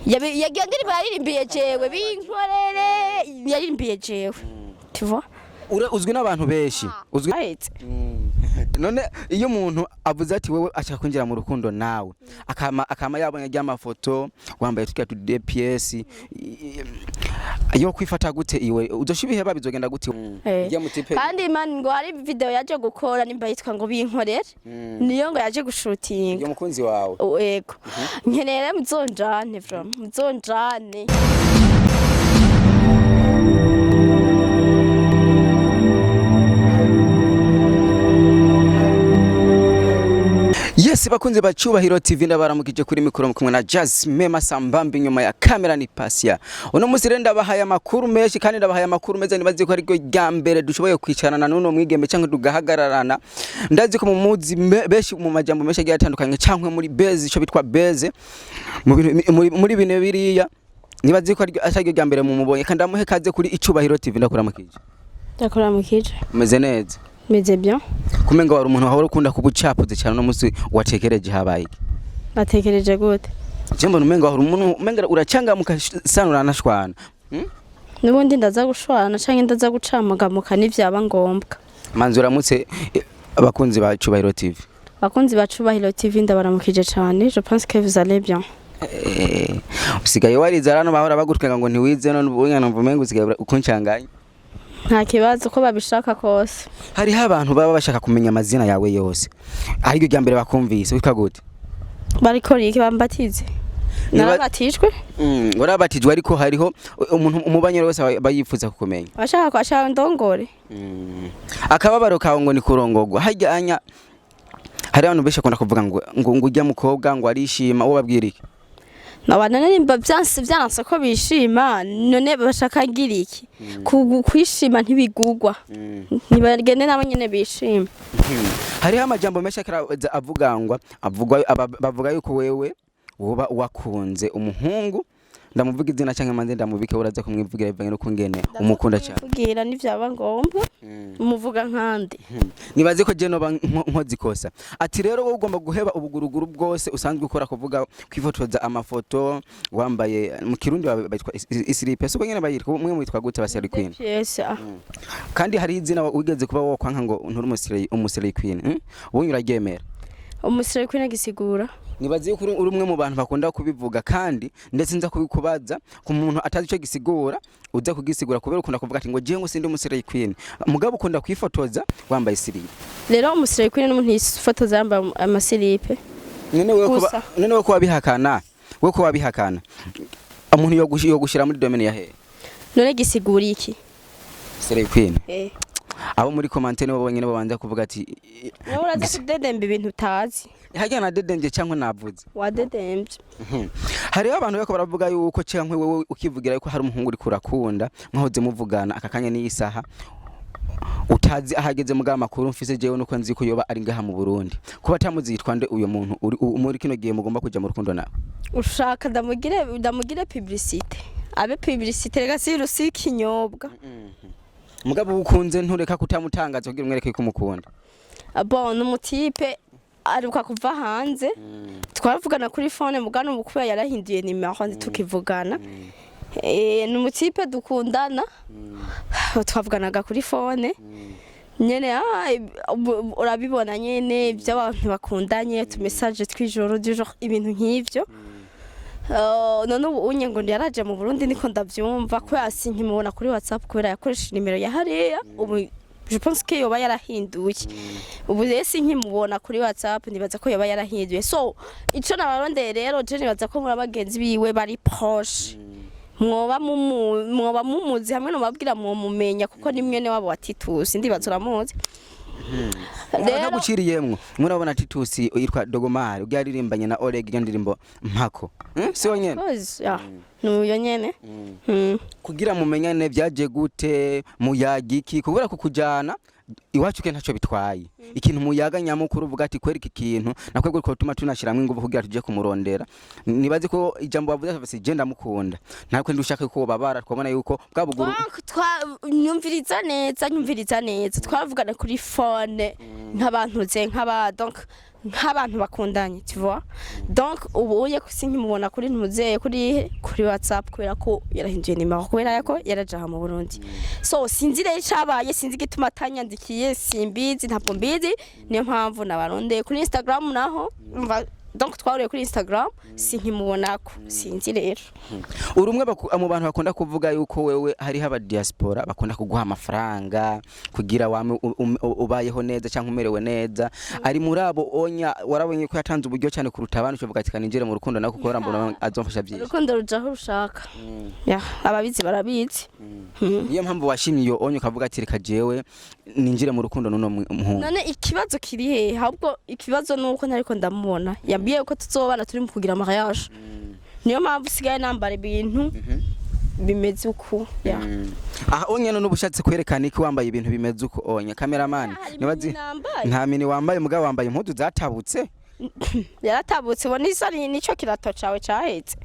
yagiye ndirimbo yaririmbiye jewe Binkorere yaririmbiye jewe tu vois uzwi n'abantu benshi uzwi none iyo umuntu avuze ati wewe ashaka kwinjira mu rukundo nawe akama yabonye ry'amafoto wambaye tukiya tu DPS iyo kwifata gute iwe uzoshibiheba bizogenda gute kandi man ngo hari video yaje gukora nimba yitwa ngo Binkorere niyo ngo yaje gushutinga iyo mukunzi wawe yego nkenere muzonjane from muzonjane Yes bakunze bacubahiro TV ndabaramukije kuri mikoro kumwe na Jasmine Masambambi nyuma ya kamera ni Pasia. Uno musi renda bahaye amakuru menshi kandi ndabahaye amakuru meza nibazi ko ariko ryambere dushoboye kwicarana nuno mwigembe canke tugahagararana. Ndazi ko mu muzi beshi mu majambo menshi agiye atandukanye canke muri base ico bitwa base muri bine biriya nibazi ko ariko ryambere mu mubonye kandi amuhe kaze kuri icubahiro TV ndakuramukije. Ndakuramukije. Meze neza. Meze bien. Kumenga wari umuntu wahora ukunda kubucapuze cyane no musi watekereje habaye. Batekereje gute? Jembo numenga wari umuntu umenga uracanga mukasanura nashwana. Nubundi ndaza gushwana canke ndaza gucamaga n'ivyaba ngombwa. Manzura mutse abakunzi bacu Bahiro TV. Bakunzi bacu Bahiro TV ndabaramukije cyane. Je pense que vous allez bien. Usigaye warizarano bahora bagutwenga ngo ntiwize none ubunye mvumenga usigaye ukuncanganye. Nta kibazo ko babishaka kose. Hari abantu baba bashaka kumenya amazina yawe yose. Ariko ryambere bakumvise witwa gute? Bariko rike bambatize. Narabatijwe? Warabatijwe ariko hariho umuntu umubanyero wese bayifuza kukumenya. Bashaka kwashaka ndongore. Akababaro kawe ngo ni kurongogwa. Hajya anya hari abantu besha kunda kuvuga ngo ujya mukobwa ngo arishima uwo babwirike. Nabana nimba byanse ko bishima none bashaka ngira iki kwishima ntibigugwa nibagende nabo nyene bishima hari amajambo mesha avuga ngo bavuga yuko wewe woba wakunze umuhungu ndamuvuga izina canke manze ndamubike uraza kumwivugira ivanye no kungene umukunda cyane kugira nivyaba ngombwa umuvuga nkandi nibaze ko je no nkozi kosa ati rero wowe ugomba guheba ubuguruguru bwose usanzwe ukora kuvuga kwifotoza amafoto wambaye mu kirundi bayitwa isilipe so nyene bayitwa umwe mwitwa gute baseri queen yes kandi hari izina wigeze kuba wo kwanka ngo nturi umusiri queen ubunyura gemera umusiri queen gisigura nibazi yuko uri umwe mu bantu bakunda kubivuga kandi ndetse nza kubikubaza ku muntu atazi ico gisigura uza kugisigura kubera ukunda kuvuga ati ngo je ngo sindi umusiri queen mugabo ukunda kwifotoza wambaye silipe rero umusiri queen n'umuntu yifotoza yambaye amasilipe none we ko wabihakana we ko wabihakana umuntu yo gushira muri domaine ya he none gisigura iki siri queen abo muri commentaire nibo bonyene babanza kuvuga ati uraza kudedemba ibintu utazi hajya na dedembye cyangwa navuze wadedembye hari abantu bako baravuga yuko cyangwa wewe ukivugira yuko hari umuhungu uri kurakunda mwahoze muvugana akakanya n'isaha utazi ahageze mu gamakuru mfise jewe nuko nzi ko yoba ari ngaha mu Burundi kuba tamuzi yitwande uyo muntu muri kino gihe mugomba kuja mu rukundo nawe ushaka ndamugire publicité abe publicité rega si rusikinyobwa mugabo ukunze ntureka kutamutangaza kugira umwereke ko umukunda bon umutipe aruka kuva hanze twaravugana kuri phone mugano mukubya yarahinduye nimero ndi tukivugana n'umutipe dukundana twavuganaga kuri phone nyene urabibona nyene by'abantu bakundanye tu message twijoro du jour ibintu nk'ivyo none unye ngo yaraje mu Burundi niko ndavyumva ko yasinkimubona kuri WhatsApp kubera yakoresha nimero ya hariya ubu je pense que yoba yarahinduye ubu rese nkimubona kuri WhatsApp nibaza ko yoba yarahinduye so ico nabarondeye rero je nibaza ko muri abagenzi biwe bari proche mwoba mumuzi hamwe no babwira mumenya kuko ni mwene wabo wa Titus ndibaza uramuzi rero guciriyemwe murabona Titus yitwa Dogomari ugyaririmbanye na Oleg yandirimbo mpako si wonyene nuyo nyene kugira mumenyane byaje gute muyagiki kubera kukujana iwacu ke ntaco bitwaye ikintu muyaga nyamukuru uvuga ati kweri iki kintu nakwegwe ko tuma tunashiramwe ingufu kugira tuje kumurondera nibaze ko ijambo bavuze afise je ndamukunda ntakwe ndushaka ko babara twabona yuko bwabuguru nyumviriza neza twavugana kuri phone nk'abantu ze nk'abantu bakundanye tu vois donc ubuye kusinkimubona kuri ntuzeye kuri WhatsApp kubera ko yarahinduye nimero kubera yako yarajaha mu Burundi so sinzi rero cabaye sinzi gituma atanyandikiye simbizi ntabwo mbizi niyo mpamvu nabarondeye kuri Instagram naho donc twahuriye kuri Instagram sinkimubonako sinzi rero urumwe mu bantu bakunda kuvuga yuko wewe hari haba diaspora bakunda kuguha amafaranga kugira wame ubayeho neza cyangwa umerewe neza ari murabo onya warabonye ko yatanze uburyo cyane kuruta abantu cyo vuga ati kaningere mu rukundo nako ko mbona azomfasha byinshi urukundo rujaho rushaka ya ababizi barabizi niyo mpamvu washimye iyo onye ukavuga ati reka jewe ninjire mu rukundo nuno muhungu none ikibazo kiri he ahubwo ikibazo nuko ntariko ndamubona yambwiye ko tuzobana turi mu kugira mariage niyo mpamvu sigaye nambara ibintu bimeze uko ya aha onye none ubushatse kwerekana iki wambaye ibintu bimeze uko onye cameraman nibazi nta mini wambaye mugabo wambaye impudu zatabutse yaratabutse bona isari nico kirato cawe cahetse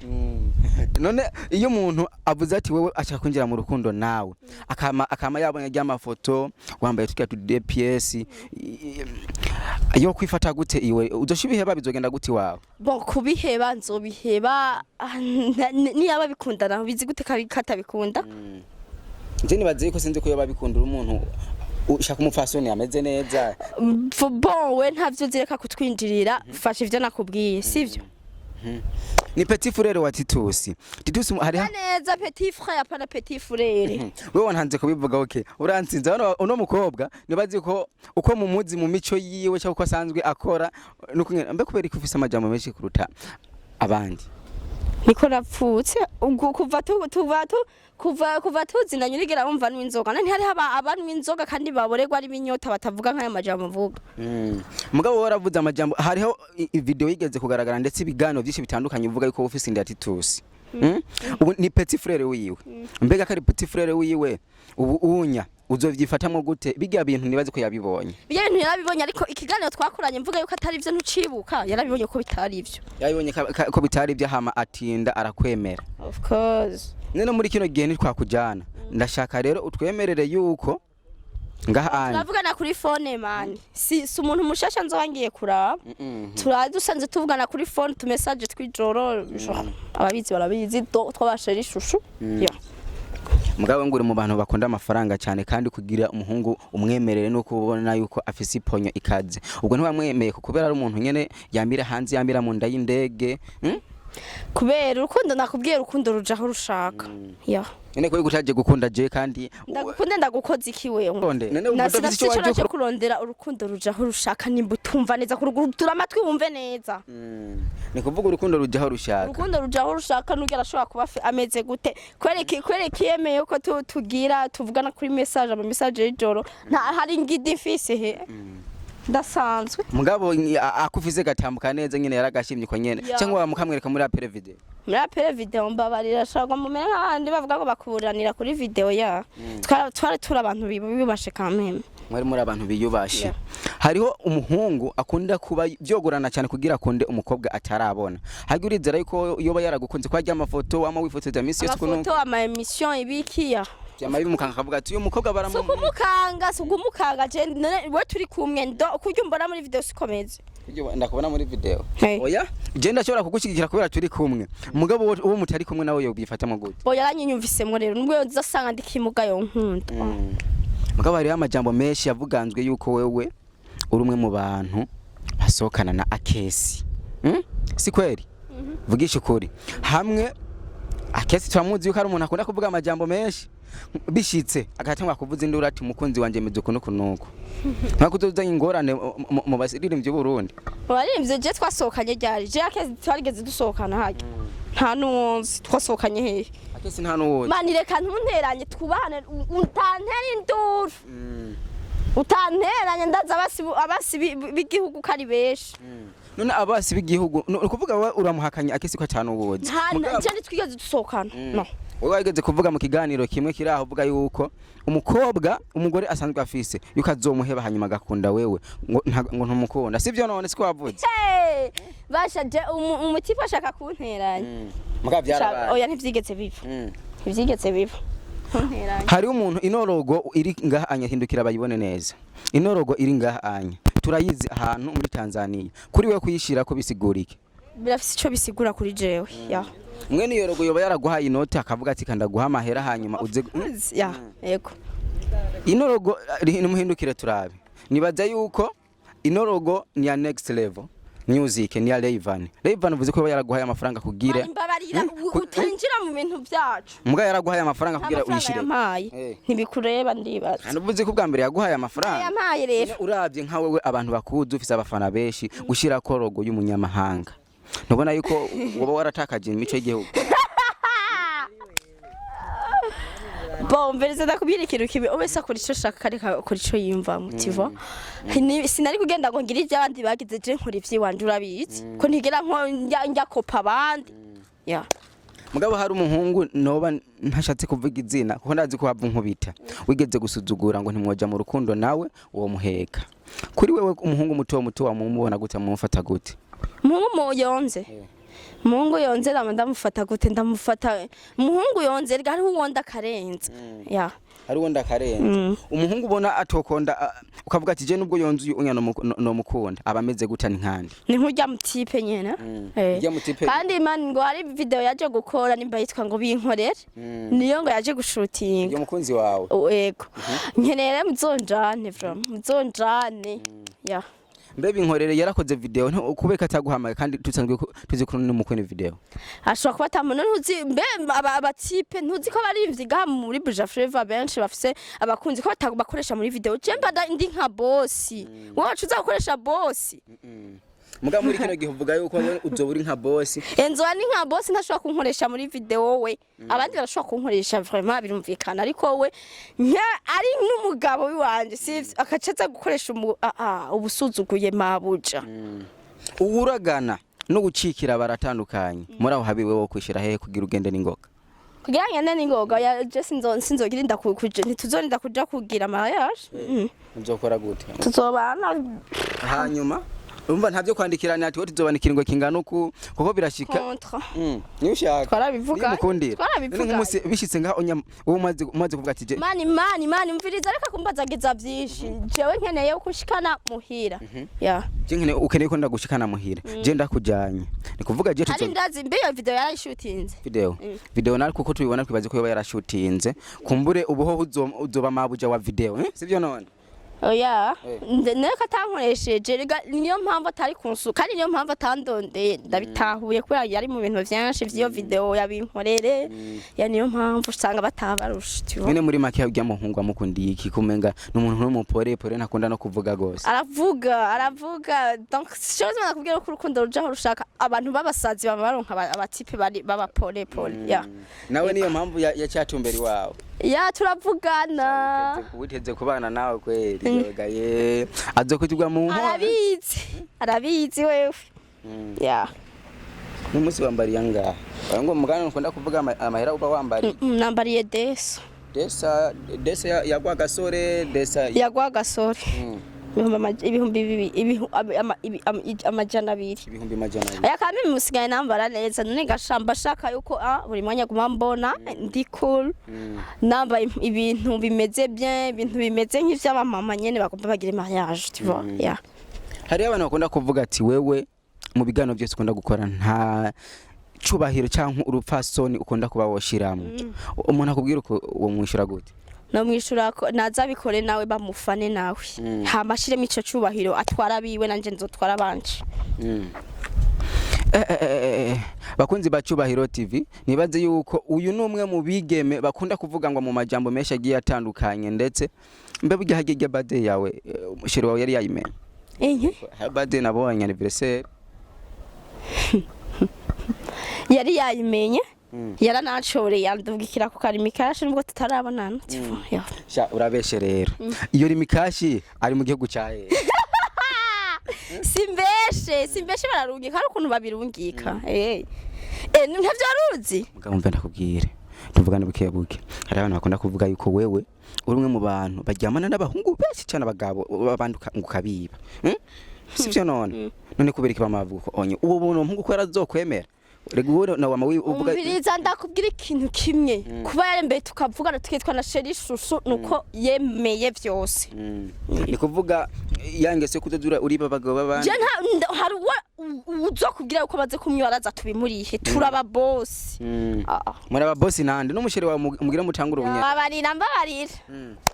none iyo umuntu avuze ati wewe ashaka kwinjira mu rukundo nawe akama yabonye ry'amafoto wambaye tukiya tu DPS yo kwifata gute iwe uzoshibiheba bizogenda gute wawe bon kubiheba nzobiheba niyaba bikundana bizi gute katabikunda nje nibaze ko sinzi ko yoba bikundira umuntu ushaka umufasoni ameze neza bon we ntavyo zireka kutwinjirira fasha ivyo nakubwiye sivyo ni petit frère wa Titus hari neza petit frère apana petit frère wewe wanhanze kubivuga okay uransinze uno mukobwa nibazi ko uko mu muzi mu mico yiwe cyangwa uko asanzwe akora nuko mbe kubera ko ufise amajambo menshi kuruta abandi niko rapfutse kuva tuzinanye urigera wumva n'inzoga nani hari abantu inzoga kandi baboregwa ari binyota batavuga nk'aya majambo mvuga mugabo waravuze amajambo hariho video yigeze kugaragara ndetse ibigano byinshi bitandukanye uvuga yuko ufise inda Titus ubu ni petit frère wiwe mbega kari petit frère wiwe ubu unya uzovyifatamo gute biga bintu nibaze ko yabibonye biga bintu yarabibonye ariko ikiganiro twakoranye mvuga yuko atari ivyo ntucibuka yarabibonye ko bitari ivyo yabibonye ko bitari ivyo hama atinda arakwemera of course nene muri kino gihe ntitwakujana ndashaka rero utwemerere yuko ngaha anye turavugana kuri phone man si umuntu mushasha nzohangiye kuraba turadusanze tuvugana kuri phone tu message twijoro ababizi barabizi twabashera ishushu ya mugabo nguri mu bantu bakunda amafaranga cyane kandi kugira umuhungu umwemerere no kubona yuko afise iponyo ikaze ubwo ntibamwemeye kubera ari umuntu nyene yambira hanze yambira mu nda y'indege kubera urukundo nakubwiye urukundo rujaho rushaka ya nene ko gutaje gukunda je kandi ndagukunda ndagukoze iki wewe nasi kurondera urukundo rujaho rushaka nimba utumva neza kurugutura amatwi wumve neza ni kuvuga urukundo rujaho rushaka urukundo rujaho rushaka nugera ashobora kuba ameze gute kwereke yemeye ko tugira tuvugana kuri message ama message y'ijoro nta hari ngidi ifise he ndasanzwe mugabo akufise gatambuka neza nyene yaragashimye ko nyene cyangwa bamukamwereka muri apere video mbabarira shaka mu mera nk'abandi bavuga ko bakuburanira kuri video ya twari tura abantu bibashe kameme mwari muri abantu biyubashe hariho umuhungu akunda kuba byogorana cyane kugira akunde umukobwa atarabona hagi urizera yuko yoba yaragukunze kwa amafoto ama wifotoza misi yose kuno amafoto ama emission ibikiya Yama bimukanga kavuga ati uyu mukobwa baramu sugumukanga je we turi kumwe ndo kuryo mbona muri video sikomeze ndakubona muri video oya je ndashobora kugushigikira kubera turi kumwe mugabo uwo mutari kumwe nawe yo bifatamo gute oya yaranyunyumvisemo rero nubwo nzasanga ndikimuga yo nkunda mugabo hari amajambo menshi yavuganzwe yuko wewe uri umwe mu bantu basokana na akesi si kweli vugisha ukuri hamwe akesi twamuzi yuko ari umuntu akunda kuvuga amajambo menshi bishitse agatangwa kuvuza indura ati mukunzi wanje meze kunuko nuko nkakuzoza ingorane mu basirire mvyo Burundi warimvye je twasokanye ryari je akezi twarigeze dusokana haje nta nuwonzi twasokanye hehe akesi nta nuwonzi mani reka ntunteranye twubahane utantera induru utanteranye ndaza abasi b'igihugu kari beshi none abasi b'igihugu ukuvuga we uramuhakanya akesi ko cyane ubuzi nta twigeze dusokana no wowe wageze kuvuga mu kiganiro kimwe kiri aho uvuga yuko umugore asanzwe afise yuko azomuheba hanyuma agakunda wewe ngo ntumukunda sivyo none siko wavuze bashaje umutipe ashaka kunteranya muga byarabaye oya ntivyigeze biva ntivyigeze biva hari umuntu inorogo iri ngaha anya hindukira bayibone neza inorogo iri ngaha anya turayizi ahantu muri Tanzania kuri we kuyishira ko bisigurike birafise ico bisigura kuri jewe ya mwene iyo rogo yoba yaraguhaye inoti akavuga ati kanda guha amahera hanyuma uze ya yego inorogo nimuhindukire turabe nibaza yuko inorogo ni ya next level music ni ya Rayvan uvuze ko yaraguhaye amafaranga kugira imbabarira utinjira mu bintu byacu mbwa yaraguhaye amafaranga kugira uyishire ntibikureba ndibaza hano uvuze ko bwa mbere yaguhaye amafaranga yampaye rero uravye nka wewe abantu bakuzi ufise abafana benshi gushira ko rogo y'umunyamahanga nubona yuko woba waratakaje imico y'igihugu mvereza ndakubwira ikintu kibi wese akora ico shaka kareka kuri ico yimva mutivo sinari kugenda ngo ngira ivyo abandi bagize je nkora ivyiwanje urabizi ko ntigera nko njya kopa abandi ya mugabo hari umuhungu noba ntashatse kuvuga izina kuko ndazi ko hava nkubita wigeze gusuzugura ngo ntimwoja mu rukundo nawe uwo muheka kuri wewe umuhungu muto wa mumubona gute mumufata gute Mungu yonze Mungu yonze ndamufata gute ndamufata muhungu yonze ari uwonda karenze ya ari wonda karenze umuhungu ubona atokonda ukavuga ati je nubwo yonze unyana no mukunda abameze guta nkandi ni nkurya mutipe nyene kandi man ngo ari video yaje gukora nimba yitwa ngo Binkorere niyo ngo yaje gushutinga yo mukunzi wawe yego nkenere muzonjane muzonjane ya mbe Binkorere yarakoze video kubeka ataguhamaye kandi tusanzwe tuzi ko n'umukwe video ashobora kuba tamuntu ntuzi mbe abatipe ntuzi ko bari ivyiga muri Buja Flavor benshi bafise abakunzi ko batabakoresha muri video jemba ndi nka boss wacu uzakoresha boss muga muri kino gihe uvuga yuko uzo uri nka boss enzo ni nka boss ntashobora kunkoresha muri video we abandi barashobora kunkoresha vraiment birumvikana ariko we ari n'umugabo wanje sivyo akaceza gukoresha ubusuzuguye mabuja uburagana no gucikira baratandukanye muri aho habiwe wo kwishira hehe kugira ugende n'ingoga kugira ngene n'ingoga ya je sinzogira ndakuje ntituzorinda kuja kugira mariage nzokora gute tuzobana hanyuma umva ntavyo kwandikirana ati wote tuzobanikira ngo kingana uku kuko birashika ni ushaka twarabivuga nk'umunsi bishitse ngaho uwo maze kuvuga ati je mani mviriza reka kumbazageza byinshi jewe nkeneye ukushikana muhira ya je nkeneye ukeneye ko ndagushikana muhira je ndakujanye ni kuvuga je ari ndazi mbe iyo video yarashutinze video nari kuko tubibona twibaze ko yoba yarashutinze kumbure ubuho uzoba mabuja wa video sivyo none oya neka atankoresheje niyo mpamvu atari kunsu kandi niyo mpamvu atandondeye ndabitahuye kubera yari mu bintu byinshi vyo video ya Binkorere ya niyo mpamvu usanga batabarusha nyine muri make yabwiye muhungu amukundiye iki kumenga n'umuntu n'umupore nakunda no kuvuga gose aravuga donc chose nakubwira ko urukundo rujaho rushaka abantu babasazi babaronka abatipe baba pole ya nawe niyo mpamvu ya cyatumberi wawe ya turavugana witeze kubana nawe kweli yogaye azokutugwa mu arabizi wewe ya n'umusi wambariye ngaha ngo mugana nkunda kuvuga amahera uba wambariye nambariye desa yagwa gasore amajana abiri aya kandi musigaye nambara neza none gashamba shaka yuko buri mwanya guma mbona ndi cool namba ibintu bimeze bien ibintu bimeze nk'ivy'abamama nyene bagomba bagira mariage tu vois ya hari abantu bakunda kuvuga ati wewe mu bigano byose ukunda gukora nta cubahiro canke urupfasoni ukunda kuba woshiramwe umuntu akubwira uko uwo mwishura gute no mwishura ko nazabikore nawe bamufane nawe hamashire mico cubahiro atwara biwe nanje nzotwara banje bakunzi ba Cyubahiro TV nibaze yuko uyu numwe mu bigeme bakunda kuvuga ngo mu majambo menshi agiye atandukanye ndetse mbe burya hagege birthday yawe umushiri wawe yari yayimenye birthday nabonye anniversaire yari yayimenye yaranachore yandubwikira ku karimikashi nubwo tutarabonana sha urabeshe rero iyo rimikashi ari mu gihugu cyahe simbeshe bararungika ari ukuntu babirungika ntavyo aruzi mugabo mve ndakubwire tuvugane buke buke. Hari abantu bakunda kuvuga yuko wewe uri umwe mu bantu baryamana n'abahungu benshi cyane abagabo babanduka ngukabiba. Sivyo none kubera iki bamavuga ko onye ubu buntu umuhungu ko yarazokwemera rego na wama uvuga umviriza ndakubwira ikintu kimwe kuba yarembeye tukavugana tukitwa na sheri shushu nuko yemeye vyose ni kuvuga yangese kutadura uri babagabo babandi je hari uzokubwira uko baze kumwibaraza tubimurihe turaba boss muri aba boss nande n'umusheri wa mugira mutangura ubunye mbabarira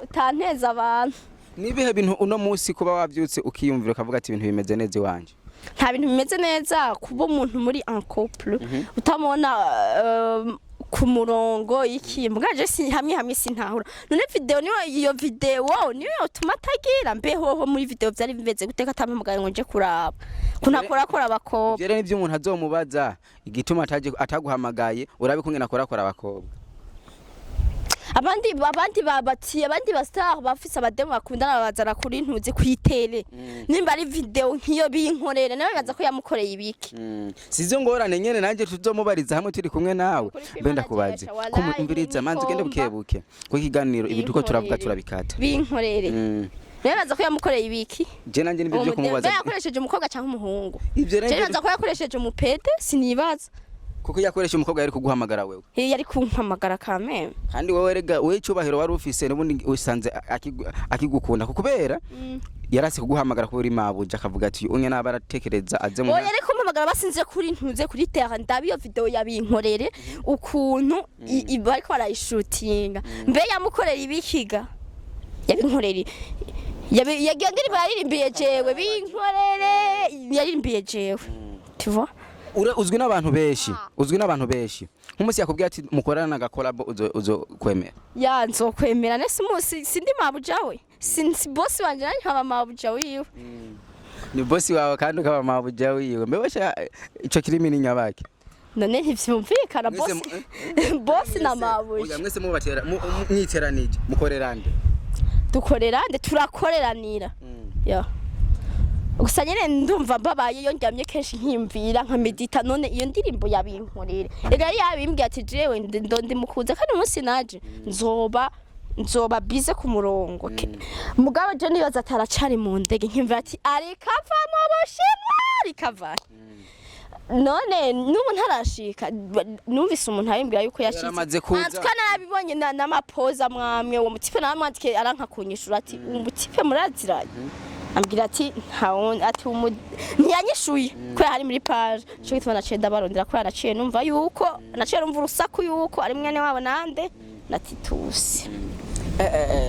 utanteza abantu nibihe bintu uno munsi kuba wavyutse ukiyumvira ukavuga ati ibintu bimeze neza iwanje nta bintu bimeze neza kuba umuntu muri en couple utamona ku murongo iki mbwaje si hamwe sintahura none video iyo video niyo yotuma tagira mbeho muri video byari bimeze guteka atame mugaye ngo nje kuraba kunakora abakobwa rero nivyo umuntu azomubaza igituma ataguhamagaye urabe kungena akora abakobwa abandi babati abandi bastar bafise abademo bakundana babazana kuri ntuzi kwitele nimba ari video nkiyo binkorere nawe baza ko yamukoreye ibiki sizo ngorane nyene nanje tuzomubariza hamwe turi kumwe nawe benda kubaze kumumviriza manzi gende bukebuke ko ikiganiro ibi duko turavuga turabikata binkorere nawe baza ko yamukoreye ibiki je nanje nibyo byo kumubaza yakoresheje umukobwa cyangwa umuhungu je baza ko yakoresheje umupete sinibaza kuko yakoresha umukobwa yari kuguhamagara wewe yari kumpamagara kameme kandi wewe rega we cyubahiro wari ufise n'ubundi usanze akigukunda kubera yarase kuguhamagara ko uri mabuja akavuga ati unye nabaratekereza aze mu yari kumpamagara basinze kuri ntuze kuri terre ndabiyo video yabinkorere ukuntu bari ko barayishutinga mbe yamukorera ibikiga yabinkorere yagendera baririmbiye jewe binkorere yaririmbiye jewe tu uzwi n'abantu benshi nk'umunsi yakubwiye ati mukorana na collab uzo kwemera nzokwemera nese musi sindi mabuja we sinzi boss wanje nani haba mabuja wiwe ni boss wawe kandi ukaba mabuja wiwe mbebasha ico kirimi ni nyabaki none ntivyumvikana boss na mabuja mwese mubatera mwiteranije mukorerande dukorerande turakoreranira gusa nyene ndumva mbabaye iyo ndyamye kenshi nkimvira nka medita none iyo ndirimbo yabinkorere ega yabimbwiye ati jewe ndi mukuza kandi umunsi naje nzoba bize ku murongo mugabo je nibaza ataracari mu ndege nkimvira ati arikava mu Bushinwa arikava none n'ubu ntarashika numvise umuntu abimbwira yuko yashitse kandi nabibonye n'amapoza mwamwe uwo mutipe namwandike aranka kunyishura ati umutipe muraziranye ambwira ati ati ntiyanyishuye ko hari muri page cyo gituma naciye ndabarondera ko yaraciye numva yuko naciye numva urusaku yuko ari mwene wabo nande na Titusi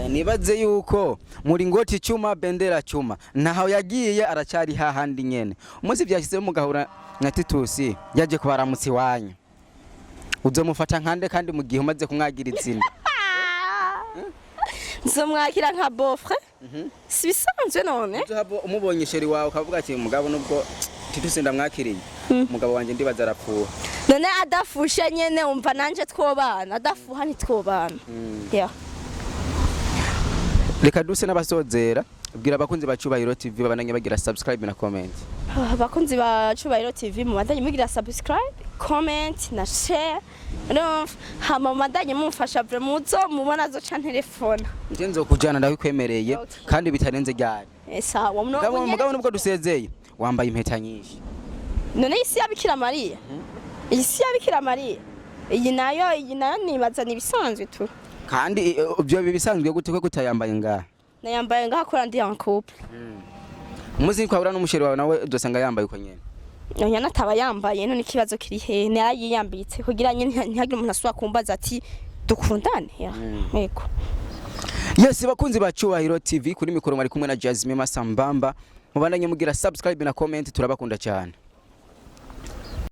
nibaze yuko muri ngoti cyuma bendera cyuma naho yagiye aracari hahandi nyene umunsi byashyize mu gahura na Titusi yaje kubaramutsi wanyu uzomufata nkande kandi mu gihe umaze kumwagira itsinda nzomwakira nka bofre si bisanzwe none umubonye sheri wawe ukavuga ati mugabo nubwo Titusi ndamwakiriye umugabo wanje ndibaza arapfuha none adafushe nyene umva nanje twobana adafuha ntitwobana reka duse n'abasozera bwira abakunzi ba Cyubahiro TV babananye bagira subscribe na comment abakunzi ba Cyubahiro TV mu bandanye mugira subscribe comment na share hama madanye mumfasha vre muzo mubona zo ca telefone nje nzokujana ndakwemereye kandi bitarenze ryari sawa mugabo nubwo dusezeye wambaye impeta nyinshi none isi yabikira Maria iyi nayo nibaza nibisanzwe tu kandi byo bibisanzwe gute ko kutayambaye ngaha nayambaye ngaha kora ndi en couple umuzi kwabura n'umusheri wawe nawe dosanga yambaye uko nyene Nyonya nataba yambaye none ikibazo kiri he narayiyambitse kugira nyine ntihagire umuntu asubira kumbaza ati dukundane yego Yes bakunzi ba Cyubahiro TV kuri mikoro mari kumwe na Jasmine Masambamba mubandanye mugira subscribe na comment turabakunda cyane